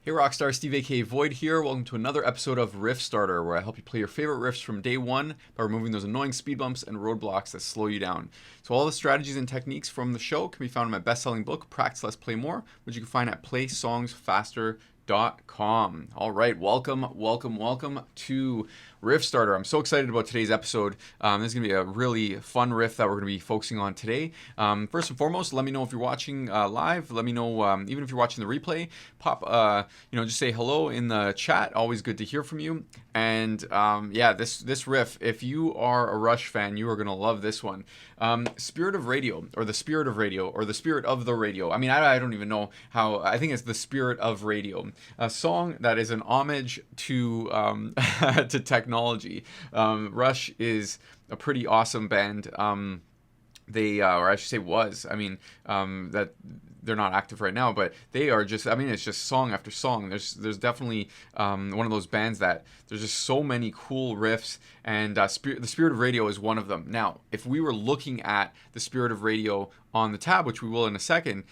Hey Rockstar, Steve aka Void here. Welcome to another episode of RIFFSTARTER, where I help you play your favorite riffs from day one by removing those annoying speed bumps and roadblocks that slow you down. So all the strategies and techniques from the show can be found in my best-selling book, Practice Less, Play More, which you can find at playsongsfaster.com. All right, welcome to RIFFSTARTER. I'm so excited about today's episode. This is going to be a really fun riff that we're going to be focusing on today. First and foremost, let me know if you're watching live. Let me know, even if you're watching the replay, just say hello in the chat. Always good to hear from you. And yeah, this riff, if you are a Rush fan, you are going to love this one. Spirit of Radio, or the Spirit of Radio, or the Spirit of the Radio. I mean, I don't even know how. I think it's the Spirit of Radio, a song that is an homage to to technology. Rush is a pretty awesome band. They, or I should say was, I mean, that they're not active right now, but they are just, I mean, it's just song after song. There's definitely one of those bands that there's just so many cool riffs, and the Spirit of Radio is one of them. Now, if we were looking at the Spirit of Radio on the tab, which we will in a second,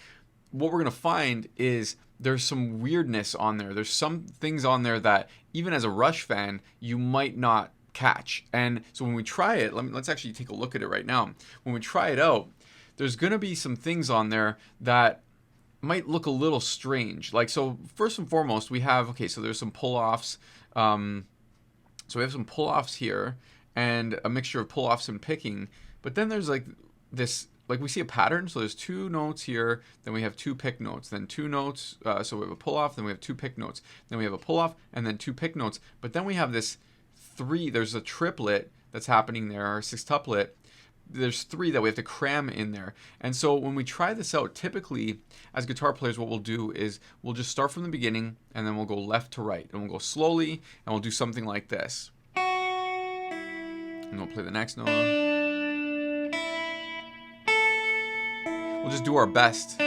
what we're going to find is there's some weirdness on there. There's some things on there that even as a Rush fan, you might not catch. And so when we try it, let's actually take a look at it right now. When we try it out, there's going to be some things on there that might look a little strange. Like, so first and foremost, we have, okay, so there's some pull-offs. So we have some pull-offs here and a mixture of pull-offs and picking. But then there's like this, like we see a pattern. So there's two notes here, then we have two pick notes, then two notes. So we have a pull-off, then we have two pick notes. Then we have a pull-off and then two pick notes. But then we have this three, there's a triplet that's happening there, or sextuplet. There's three that we have to cram in there. And so when we try this out, typically as guitar players, what we'll do is we'll just start from the beginning and then we'll go left to right, and we'll go slowly, and we'll do something like this. And we'll play the next note. We'll just do our best.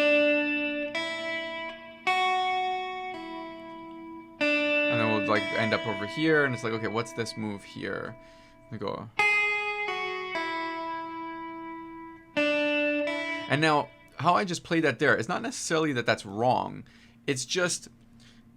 And then we'll like end up over here, and it's like, okay, what's this move here? We go. And now, how I just played that there, it's not necessarily that that's wrong. It's just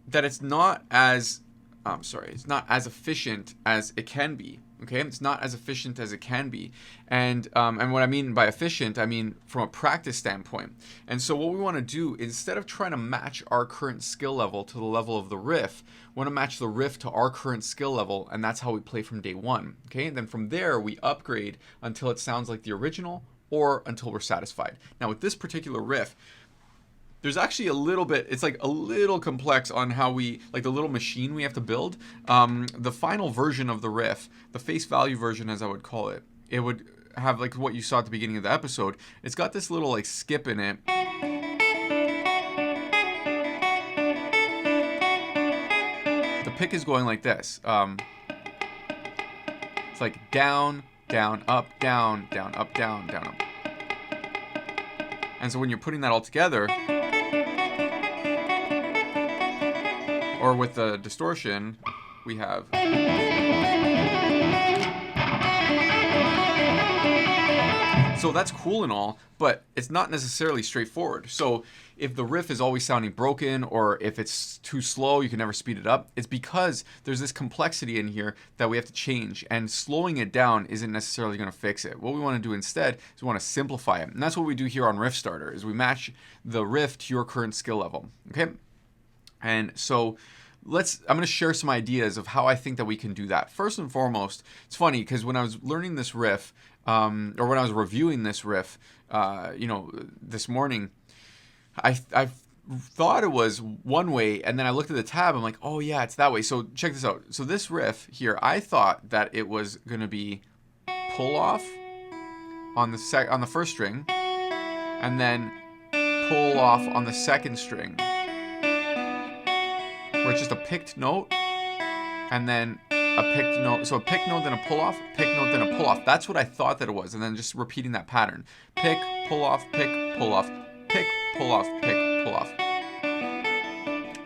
that it's not as, it's not as efficient as it can be. Okay, it's not as efficient as it can be. And what I mean by efficient, I mean from a practice standpoint. And so what we want to do, instead of trying to match our current skill level to the level of the riff, we want to match the riff to our current skill level, and that's how we play from day one. Okay, and then from there, we upgrade until it sounds like the original, or until we're satisfied. Now with this particular riff, there's actually a little bit, it's like a little complex on how we, like the little machine we have to build. The final version of the riff, the face value version as I would call it, it would have like what you saw at the beginning of the episode. It's got this little like skip in it. The pick is going like this. It's like down, down, up, down, down, up, down, down, up. And so when you're putting that all together, or with the distortion, we have. So that's cool and all, but it's not necessarily straightforward. So if the riff is always sounding broken, or if it's too slow, you can never speed it up, it's because there's this complexity in here that we have to change, and slowing it down isn't necessarily going to fix it. What we want to do instead is we want to simplify it. And that's what we do here on RIFFSTARTER, is we match the riff to your current skill level. Okay? And so I'm going to share some ideas of how I think that we can do that. First and foremost, it's funny because when I was learning this riff, or when I was reviewing this riff, this morning, I thought it was one way, and then I looked at the tab, I'm like, oh yeah, it's that way. So check this out. So this riff here, I thought that it was going to be pull off on the first string, and then pull off on the second string, where it's just a picked note, and then a picked note. So a picked note, then a pull off, pick note, then a pull off. That's what I thought that it was, and then just repeating that pattern. Pick, pull off, pick, pull off, pick, pull off, pick, pull off.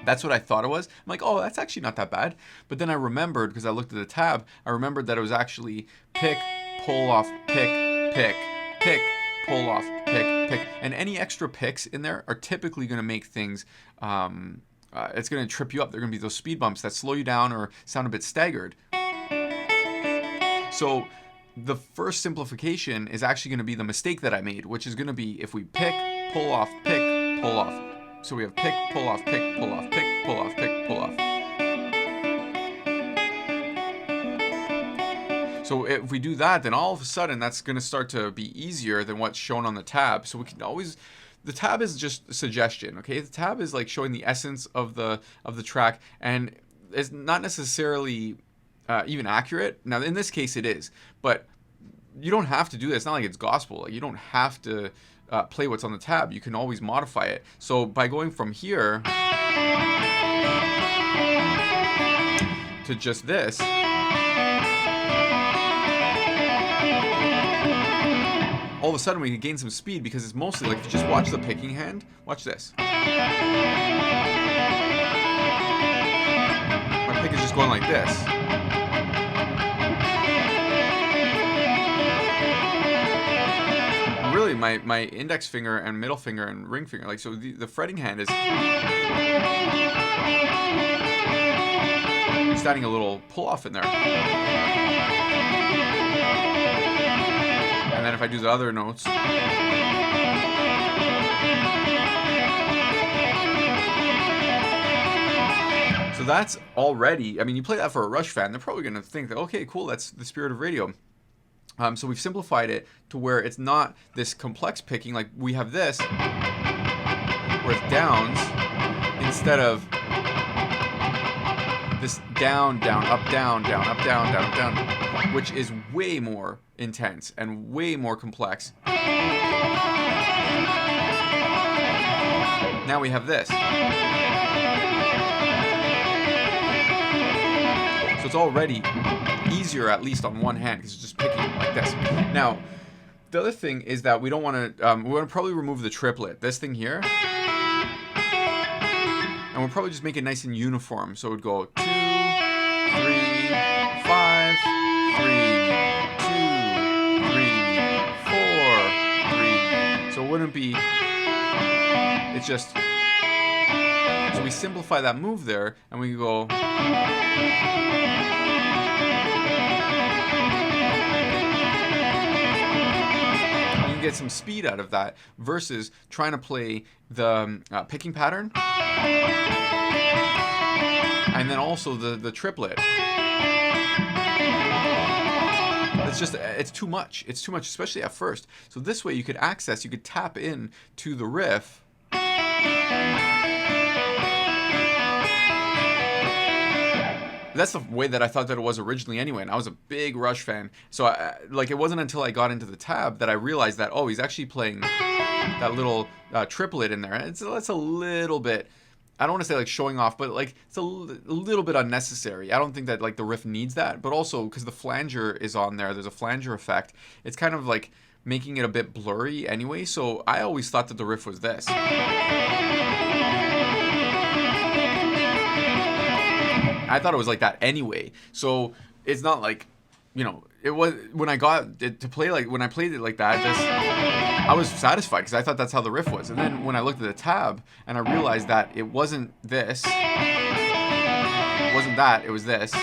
That's what I thought it was. I'm like, oh, that's actually not that bad. But then I remembered, because I looked at the tab, I remembered that it was actually pick, pull off, pick, pick, pick, pull off, pick, pick. And any extra picks in there are typically going to make things it's going to trip you up. They're going to be those speed bumps that slow you down or sound a bit staggered. So the first simplification is actually going to be the mistake that I made, which is going to be if we pick, pull off, pick, pull off. So we have pick, pull off, pick, pull off, pick, pull off, pick, pull off. So if we do that, then all of a sudden that's going to start to be easier than what's shown on the tab. So we can always, the tab is just a suggestion, okay? The tab is like showing the essence of the track, and it's not necessarily even accurate. Now in this case it is, but you don't have to do this. It's not like it's gospel. Like, you don't have to play what's on the tab. You can always modify it. So by going from here to just this, all of a sudden we can gain some speed, because it's mostly like, if you just watch the picking hand, watch this. My pick is just going like this. Really, my index finger and middle finger and ring finger, like, so the fretting hand is starting a little pull off in there. And then if I do the other notes, so that's already, I mean, you play that for a Rush fan, they're probably going to think that, okay, cool, that's the spirit of radio. So we've simplified it to where it's not this complex picking. Like, we have this where it's downs instead of this down, down, up, down, down, up, down, down, up, down, which is way more intense and way more complex. Now we have this. So it's already easier, at least on one hand, because it's just picking like this. Now, the other thing is that we don't want to, we want to probably remove the triplet, this thing here, and we'll probably just make it nice and uniform. So it would go 2, 3, 5, 3, 2, 3, 4, 3. So it wouldn't be, it's just, so we simplify that move there, and we go, get some speed out of that versus trying to play the picking pattern and then also the triplet. It's too much. It's too much, especially at first. So this way you could tap in to the riff. That's the way that I thought that it was originally anyway, and I was a big Rush fan. So it wasn't until I got into the tab that I realized that, oh, he's actually playing that little triplet in there. And it's a little bit, I don't want to say like showing off, but like it's a little bit unnecessary. I don't think that like the riff needs that, but also because the flanger is on there, there's a flanger effect. It's kind of like making it a bit blurry anyway. So I always thought that the riff was this. I thought it was like that anyway. So it's not like, you know, it was, when I got it to play, like when I played it like that, I was satisfied because I thought that's how the riff was. And then when I looked at the tab and I realized that it wasn't this, it wasn't that, it was this.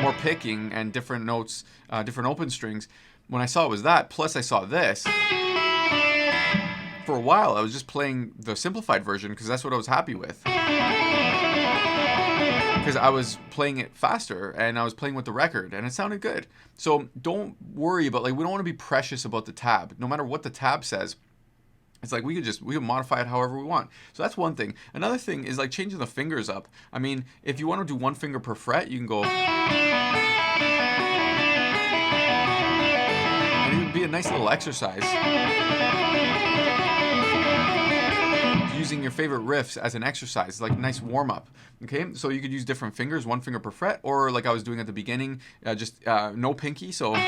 More picking and different notes, different open strings. When I saw it was that, plus I saw this, for a while I was just playing the simplified version because that's what I was happy with. Because I was playing it faster and I was playing with the record and it sounded good. So don't worry about, like, we don't want to be precious about the tab. No matter what the tab says, it's like we can modify it however we want. So that's one thing. Another thing is like changing the fingers up. I mean, if you want to do one finger per fret, you can go, and it would be a nice little exercise. Using your favorite riffs as an exercise, like a nice warm-up. Okay, so you could use different fingers, one finger per fret, or like I was doing at the beginning, just no pinky, so like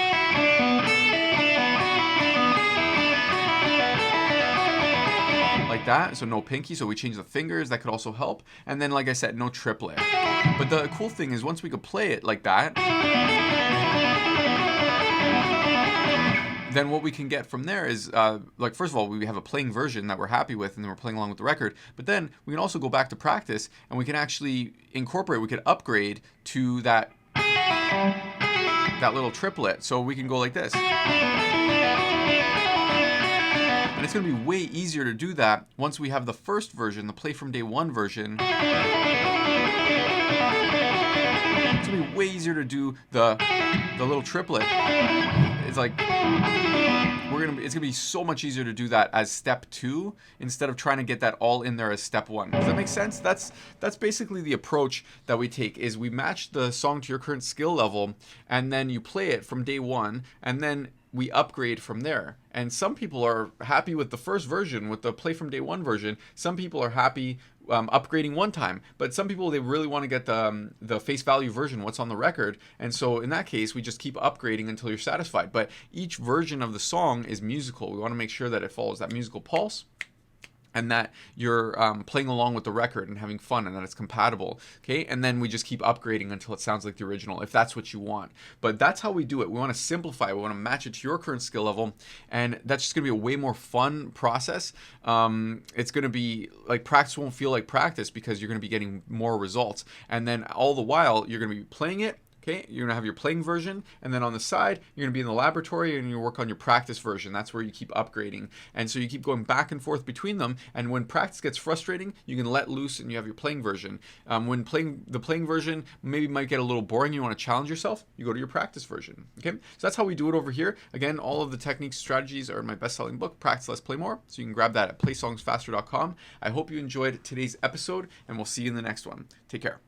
that, so no pinky, so we change the fingers, that could also help. And then, like I said, no triplet. But the cool thing is once we could play it like that, then what we can get from there is, like, first of all, we have a playing version that we're happy with, and then we're playing along with the record. But then we can also go back to practice, and we can actually incorporate, we could upgrade to that little triplet. So we can go like this. And it's going to be way easier to do that once we have the first version, the play from day one version. It's going to be way easier to do the little triplet. It's like it's gonna be so much easier to do that as step 2 instead of trying to get that all in there as step 1. Does that make sense? That's basically the approach that we take, is we match the song to your current skill level, and then you play it from day 1, and then we upgrade from there. And some people are happy with the first version, with the play from day 1 version. Some people are happy upgrading one time, but some people, they really want to get the face value version, what's on the record. And so in that case, we just keep upgrading until you're satisfied. But each version of the song is musical. We want to make sure that it follows that musical pulse, and that you're playing along with the record and having fun, and that it's compatible. Okay, and then we just keep upgrading until it sounds like the original, if that's what you want. But that's how we do it. We want to simplify. We want to match it to your current skill level, and that's just going to be a way more fun process. It's going to be like, practice won't feel like practice, because you're going to be getting more results. And then all the while, you're going to be playing it. Okay, you're gonna have your playing version, and then on the side, you're gonna be in the laboratory and you work on your practice version. That's where you keep upgrading. And so you keep going back and forth between them, and when practice gets frustrating, you can let loose and you have your playing version. When playing the playing version maybe might get a little boring, you wanna challenge yourself, you go to your practice version. Okay, so that's how we do it over here. Again, all of the techniques, strategies are in my best-selling book, Practice Less, Play More. So you can grab that at playsongsfaster.com. I hope you enjoyed today's episode, and we'll see you in the next one. Take care.